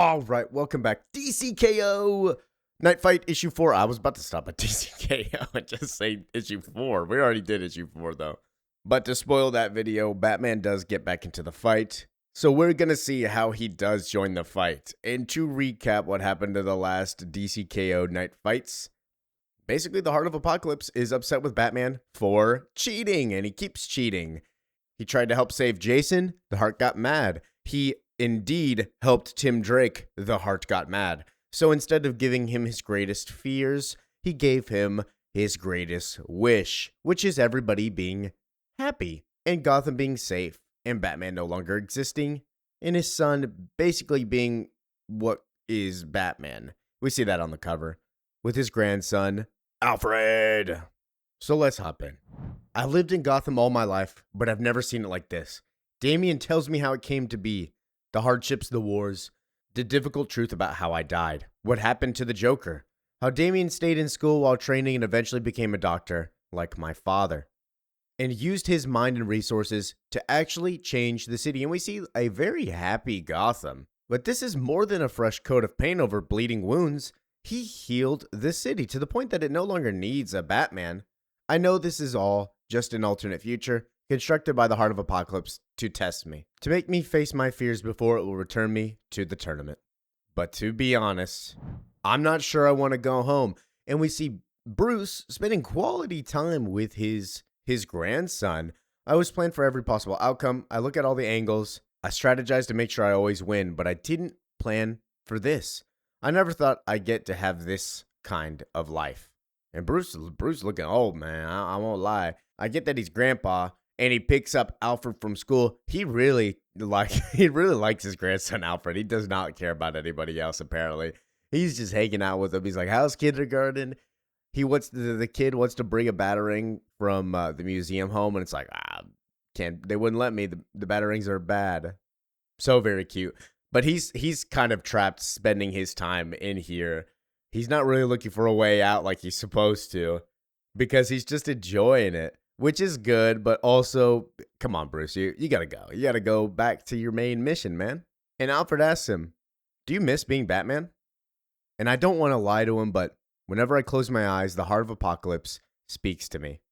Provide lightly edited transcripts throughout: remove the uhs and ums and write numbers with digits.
All right, welcome back. DCKO Knightfight issue 4. I was about to stop at DCKO and just say issue 4. We already did issue 4 though. But to spoil that video, Batman does get back into the fight. So we're going to see how he does join the fight. And to recap what happened to the last DCKO Night Fights, basically the Heart of Apocalypse is upset with Batman for cheating, and he keeps cheating. He tried to help save Jason, the Heart got mad. He indeed helped Tim Drake, the Heart got mad. So instead of giving him his greatest fears, he gave him his greatest wish, which is everybody being happy and Gotham being safe and Batman no longer existing and his son basically being what is Batman. We see that on the cover with his grandson, Alfred. So let's hop in. I lived in Gotham all my life, but I've never seen it like this. Damian tells me how it came to be, the hardships, the wars, the difficult truth about how I died, what happened to the Joker, how Damian stayed in school while training and eventually became a doctor, like my father, and used his mind and resources to actually change the city. And we see a very happy Gotham. But this is more than a fresh coat of paint over bleeding wounds. He healed the city to the point that it no longer needs a Batman. I know this is all just an alternate future, constructed by the Heart of Apocalypse to test me, to make me face my fears before it will return me to the tournament. But to be honest, I'm not sure I want to go home. And we see Bruce spending quality time with his grandson. I always plan for every possible outcome. I look at all the angles. I strategize to make sure I always win, but I didn't plan for this. I never thought I'd get to have this kind of life. And Bruce looking old, man. I won't lie. I get that he's grandpa, and he picks up Alfred from school. He really likes his grandson Alfred. He does not care about anybody else, apparently. He's just hanging out with him. He's like, how's kindergarten? The kid wants to bring a batarang from the museum home, and it's like, they wouldn't let me. The batarangs are bad. So very cute. But he's kind of trapped spending his time in here. He's not really looking for a way out like he's supposed to, because he's just enjoying it, which is good. But also, come on, Bruce, you gotta go. You gotta go back to your main mission, man. And Alfred asks him, do you miss being Batman? And I don't want to lie to him, but whenever I close my eyes, the Heart of Apocalypse speaks to me.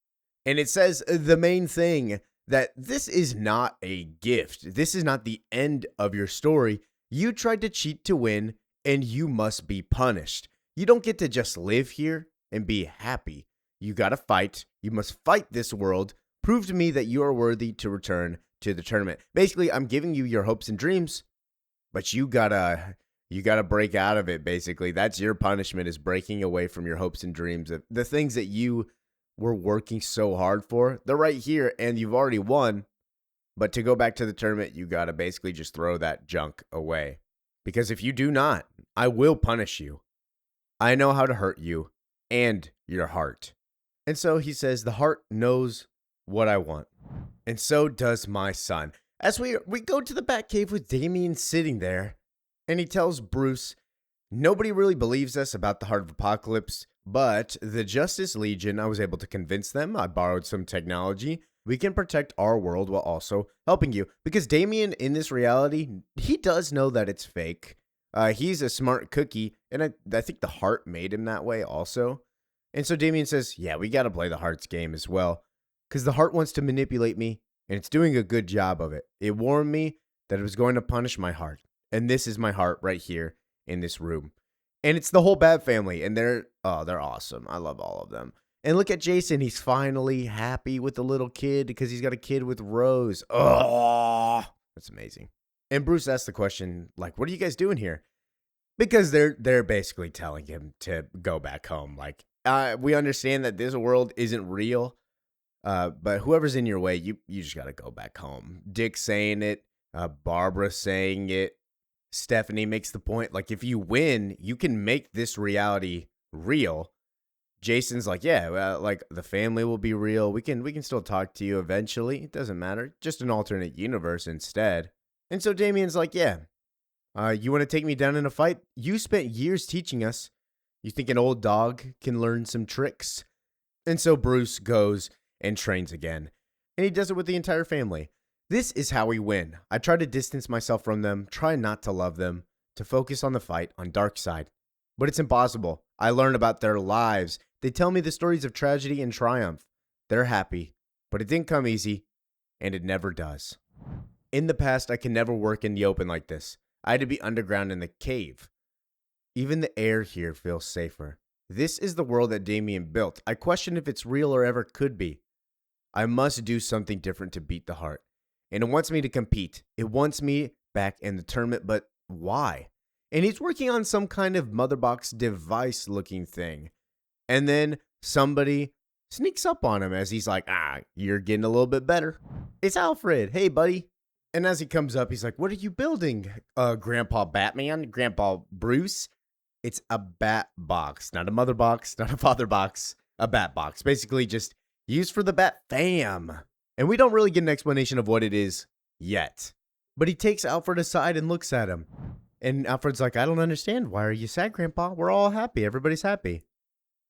And it says the main thing, that this is not a gift. This is not the end of your story. You tried to cheat to win, and you must be punished. You don't get to just live here and be happy. You gotta fight. You must fight this world. Prove to me that you are worthy to return to the tournament. Basically, I'm giving you your hopes and dreams, but you gotta break out of it, basically. That's your punishment, is breaking away from your hopes and dreams. The things that you were working so hard for, they're right here, and you've already won. But to go back to the tournament, you gotta basically just throw that junk away. Because if you do not, I will punish you. I know how to hurt you and your heart. And so he says, the heart knows what I want. And so does my son. As we go to the Batcave with Damian sitting there, and he tells Bruce, nobody really believes us about the Heart of Apocalypse, but the Justice Legion, I was able to convince them. I borrowed some technology. We can protect our world while also helping you. Because Damian, in this reality, he does know that it's fake. He's a smart cookie, and I think the Heart made him that way also. And so Damian says, yeah, we got to play the Heart's game as well. Because the Heart wants to manipulate me, and it's doing a good job of it. It warned me that it was going to punish my heart. And this is my heart right here in this room. And it's the whole Bat family, and they're awesome. I love all of them. And look at Jason. He's finally happy with the little kid because he's got a kid with Rose. Oh, that's amazing. And Bruce asks the question, like, what are you guys doing here? Because they're basically telling him to go back home. Like, we understand that this world isn't real, but whoever's in your way, you just got to go back home. Dick's saying it. Barbara saying it. Stephanie makes the point, like, if you win, you can make this reality real. Jason's like, yeah, well, like, the family will be real. We can still talk to you eventually. It doesn't matter. Just an alternate universe instead. And so Damian's like, yeah, you want to take me down in a fight? You spent years teaching us. You think an old dog can learn some tricks? And so Bruce goes and trains again. And he does it with the entire family. This is how we win. I try to distance myself from them, try not to love them, to focus on the fight on Darkseid. But it's impossible. I learn about their lives. They tell me the stories of tragedy and triumph. They're happy, but it didn't come easy, and it never does. In the past, I could never work in the open like this. I had to be underground in the cave. Even the air here feels safer. This is the world that Damian built. I question if it's real or ever could be. I must do something different to beat the heart. And it wants me to compete. It wants me back in the tournament, but why? And he's working on some kind of motherbox device looking thing. And then somebody sneaks up on him as he's like, you're getting a little bit better. It's Alfred. Hey, buddy. And as he comes up, he's like, what are you building, Grandpa Batman? Grandpa Bruce? It's a bat box, not a mother box, not a father box, a bat box. Basically just used for the Bat fam. And we don't really get an explanation of what it is yet. But he takes Alfred aside and looks at him. And Alfred's like, I don't understand. Why are you sad, Grandpa? We're all happy. Everybody's happy.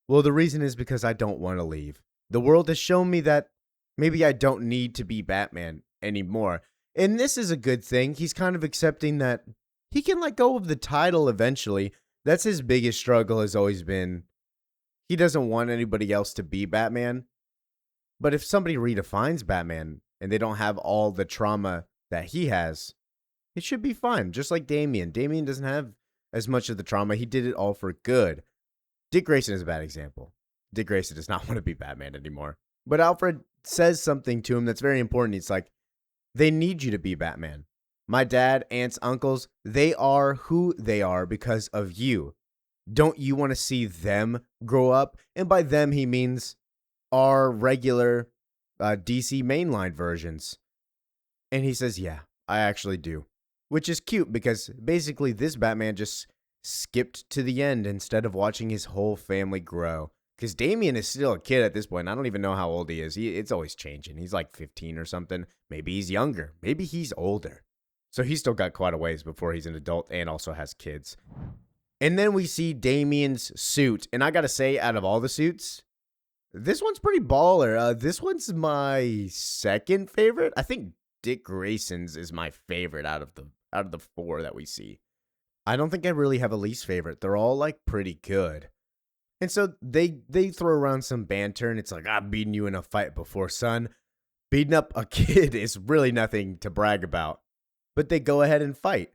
Well, the reason is because I don't want to leave. The world has shown me that maybe I don't need to be Batman anymore. And this is a good thing. He's kind of accepting that he can let go of the title eventually. That's his biggest struggle has always been he doesn't want anybody else to be Batman. But if somebody redefines Batman and they don't have all the trauma that he has, it should be fine. Just like Damian. Damian doesn't have as much of the trauma. He did it all for good. Dick Grayson is a bad example. Dick Grayson does not want to be Batman anymore. But Alfred says something to him that's very important. It's like, they need you to be Batman. My dad, aunts, uncles, they are who they are because of you. Don't you want to see them grow up? And by them, he means our regular DC mainline versions. And he says, yeah, I actually do. Which is cute because basically this Batman just skipped to the end instead of watching his whole family grow. Because Damian is still a kid at this point. I don't even know how old he is. It's always changing. He's like 15 or something. Maybe he's younger. Maybe he's older. So he's still got quite a ways before he's an adult and also has kids. And then we see Damian's suit. And I got to say, out of all the suits, this one's pretty baller. This one's my second favorite. I think Dick Grayson's is my favorite out of the four that we see. I don't think I really have a least favorite. They're all like pretty good. And so they throw around some banter, and it's like, I've beaten you in a fight before, son. Beating up a kid is really nothing to brag about. But they go ahead and fight.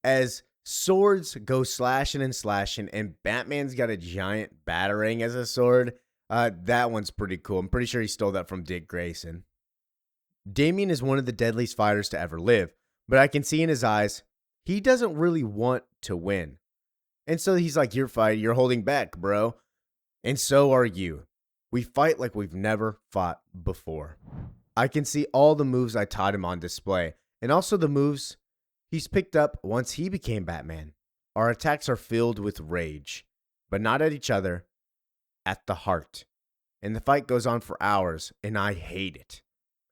As swords go slashing and slashing, and Batman's got a giant batarang as a sword. That one's pretty cool. I'm pretty sure he stole that from Dick Grayson. Damian is one of the deadliest fighters to ever live, but I can see in his eyes, he doesn't really want to win. And so he's like, you're fighting, you're holding back, bro. And so are you. We fight like we've never fought before. I can see all the moves I taught him on display, and also the moves he's picked up once he became Batman. Our attacks are filled with rage, but not at each other, at the heart. And the fight goes on for hours, and I hate it.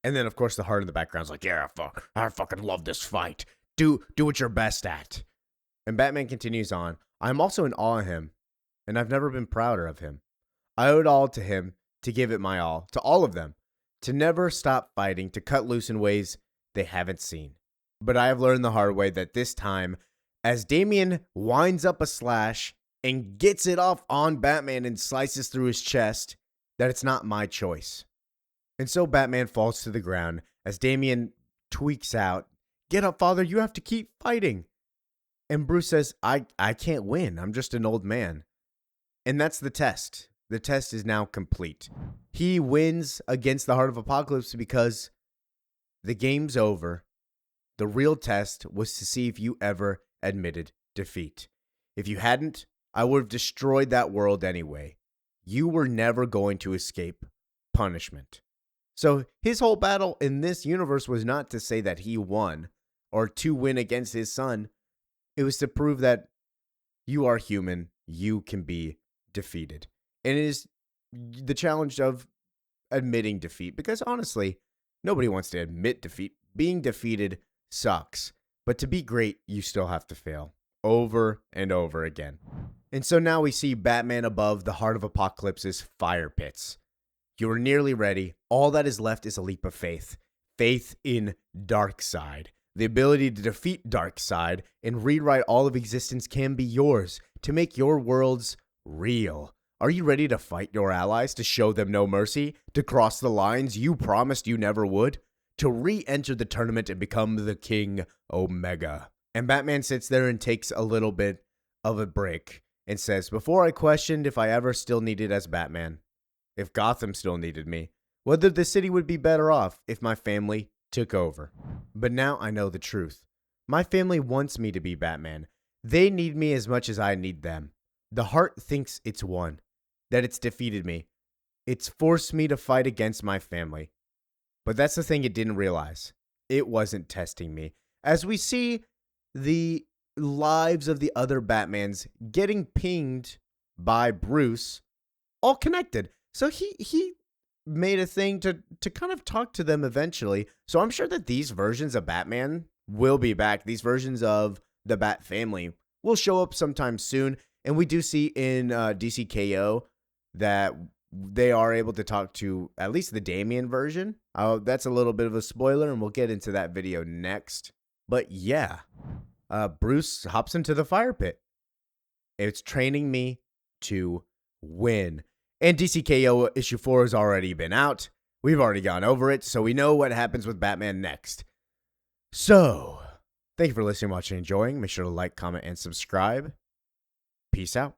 And then, of course, the heart in the background's like, yeah, I fucking love this fight. Do what you're best at. And Batman continues on. I'm also in awe of him, and I've never been prouder of him. I owe it all to him to give it my all, to all of them, to never stop fighting, to cut loose in ways they haven't seen. But I have learned the hard way that this time, as Damian winds up a slash and gets it off on Batman and slices through his chest, that it's not my choice. And so Batman falls to the ground as Damian tweaks out, get up, father, you have to keep fighting. And Bruce says, I can't win. I'm just an old man. And that's the test. The test is now complete. He wins against the Heart of Apocalypse because the game's over. The real test was to see if you ever admitted defeat. If you hadn't, I would have destroyed that world anyway. You were never going to escape punishment. So his whole battle in this universe was not to say that he won or to win against his son. It was to prove that you are human, you can be defeated. And it is the challenge of admitting defeat, because honestly, nobody wants to admit defeat. Being defeated sucks, but to be great, you still have to fail over and over again. And so now we see Batman above the Heart of Apocalypse's fire pits. You are nearly ready. All that is left is a leap of faith. Faith in Darkseid. The ability to defeat Darkseid and rewrite all of existence can be yours to make your worlds real. Are you ready to fight your allies, to show them no mercy, to cross the lines you promised you never would, to re-enter the tournament and become the King Omega? And Batman sits there and takes a little bit of a break and says, before I questioned if I ever still needed as Batman, if Gotham still needed me, whether the city would be better off if my family took over. But now I know the truth. My family wants me to be Batman. They need me as much as I need them. The heart thinks it's won, that it's defeated me. It's forced me to fight against my family. But that's the thing it didn't realize. It wasn't testing me. As we see the lives of the other Batmans getting pinged by Bruce, all connected. So he made a thing to kind of talk to them eventually. So I'm sure that these versions of Batman will be back. These versions of the Bat family will show up sometime soon. And we do see in DCKO that they are able to talk to at least the Damian version. That's a little bit of a spoiler, and we'll get into that video next. But yeah, Bruce hops into the fire pit. It's training me to win. And DCKO issue 4 has already been out. We've already gone over it, so we know what happens with Batman next. So, thank you for listening, watching, and enjoying. Make sure to like, comment, and subscribe. Peace out.